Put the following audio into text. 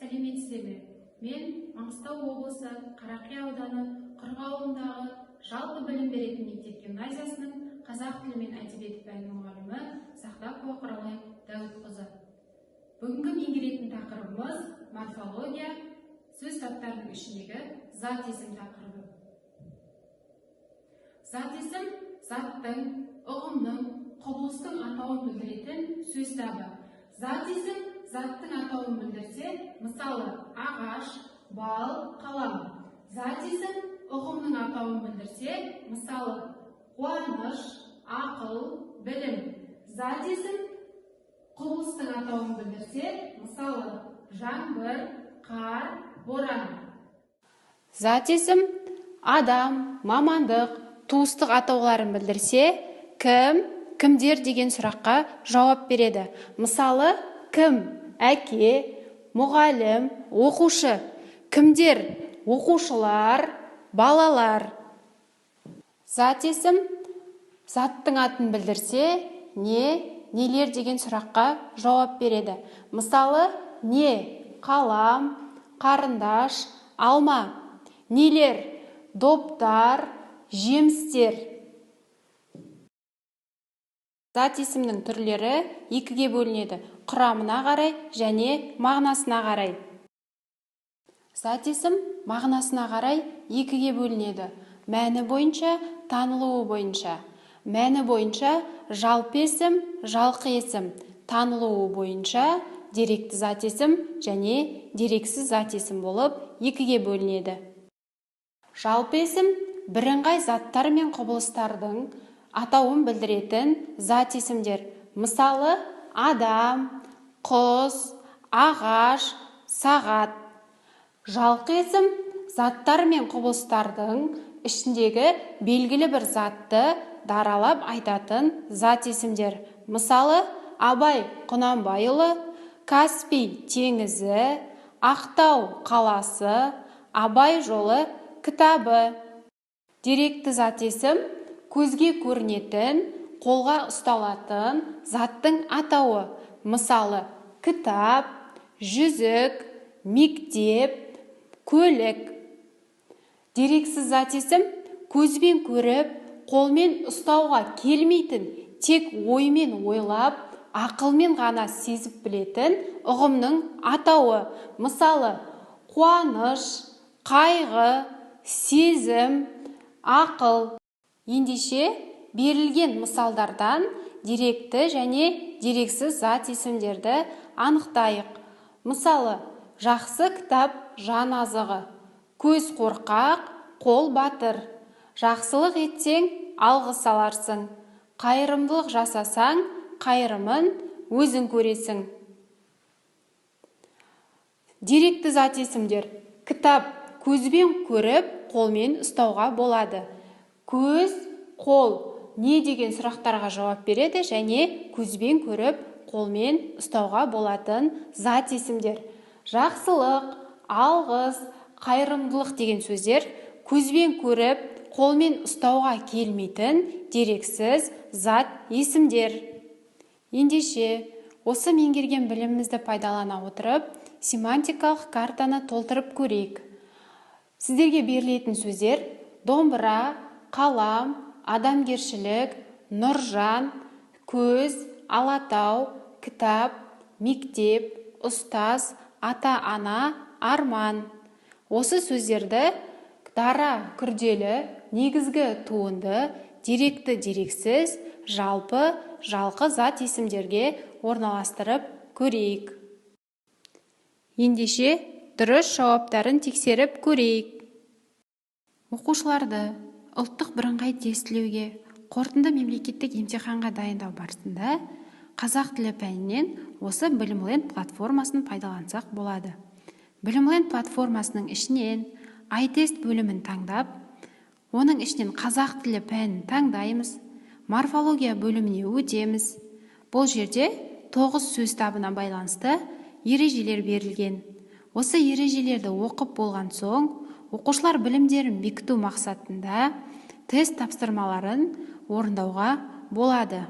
Сәлеметсіздер ме? Мен Маңғыстау облысы Қарақия ауданы Құрық ауылындағы жалпы білім беретін мектеп гимназиясының қазақ тілі мен әдебиеті пәнінің мұғалімі Сақтапова Құралай Дәуітқызы. Бүгінгі меңгеретін тақырыбымыз морфология, сөз таптарының ішіндегі зат есім тақырыбы. Зат есім заттың, ұғымның, құбылыстың атауын білдіретін сөз табы. Зат есім заттың атауын білдірсе, мысалы ағаш, бал, қалам. Зат есім ұғымның атауын білдірсе, мысалы қуаныш, ақыл, білім. Зат есім құбылыстың атауын білдірсе, мысалы жаңбыр, қар, боран. Зат есім адам, мамандық, туыстық атауларын білдірсе, кім, кімдер деген сұраққа жауап береді. Мысалы, кім, әке, мұғалім, оқушы. Кімдер, оқушылар, балалар. Зат есім заттың атын білдірсе, нелер деген сұраққа жауап береді. Мысалы, не, қалам, қарындаш, алма. Нелер, доптар, жемістер. Зат есімнің түрлері екіге бөлінеді: құрамына қарай және мағынасына қарай. Зат есім мағынасына қарай екіге бөлінеді: мәні бойынша, танылуы бойынша. Мәні бойынша жалпы есім, жалқы есім, танылуы бойынша деректі зат есім және дерексіз зат есім болып екіге бөлінеді. Жалпы есім бірыңғай заттар мен құбылыстардың атауын білдіретін зат есімдер. Мысалы, адам, құс, ағаш, сағат. Жалқы есім заттар мен құбылыстардың ішіндегі белгілі бір затты даралап айтатын зат есімдер. Мысалы, Абай Құнанбайұлы, Каспий теңізі, Ақтау қаласы, Абай жолы кітабы. Деректі зат есім көзге көрінетін, қолға ұсталатын заттың атауы. Мысалы, кітап, жүзік, мектеп, көлік. Дерексіз зат есім көзбен көріп, қолмен ұстауға келмейтін, тек оймен ойлап, ақылмен ғана сезіп білетін ұғымның атауы. Мысалы, қуаныш, қайғы, сезім, ақыл. Ендеше берілген мысалдардан деректі және дерексіз зат есімдерді анықтайық. Мысалы, жақсы кітап жан азығы, көз қорқақ, қол батыр. Жақсылық етсең, алғыс аларсың. Қайырымдылық жасасаң, қайырымын өзің көресің. Деректі зат есімдер: кітап көзбен көріп, қолмен ұстауға болады. Көз, қол не деген сұрақтарға жауап береді және көзбен көріп, қолмен ұстауға болатын зат есімдер. Жақсылық, алғыс, қайырымдылық деген сөздер көзбен көріп, қолмен ұстауға келмейтін дерексіз зат есімдер. Ендеше, осы меңгерген білімімізді пайдалана отырып, семантикалық картаны толтырып көрейік. Сіздерге берілетін сөздер: домбыра, қалам, адамгершілік, нұржан, көз, алатау, кітап, мектеп, ұстаз, ата-ана, арман. Осы сөздерді дара, күрделі, негізгі, туынды, деректі, дерексіз, жалпы, жалқы зат есімдерге орналастырып көрейік. Ендеше дұрыс жауаптарын тексеріп көрейік. Оқушыларды ұлттық бірыңғай тестілеуге, қорытынды мемлекеттік емтиханға дайындау барысында қазақ тілі пәнінен осы Білімленд платформасын пайдалансақ болады. Білімленд платформасының ішінен айтест бөлімін таңдап, оның ішінен қазақ тілі пәнін таңдаймыз, морфология бөліміне өтеміз. Бұл жерде 9 сөз табына байланысты ережелер берілген. Осы ережелерді оқып болған соң, оқушылар білімдерін бекіту мақсатында тест тапсырмаларын орындауға болады.